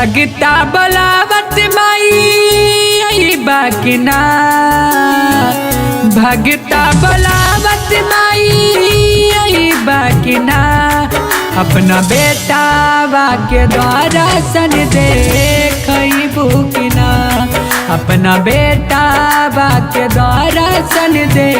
भगता बलावत माई आई बाकिना, भगता बलावत माई आई बाकिना। अपना बेटा के द्वारा सन देखई बुकिना, अपना बेटा के द्वारा सन दे।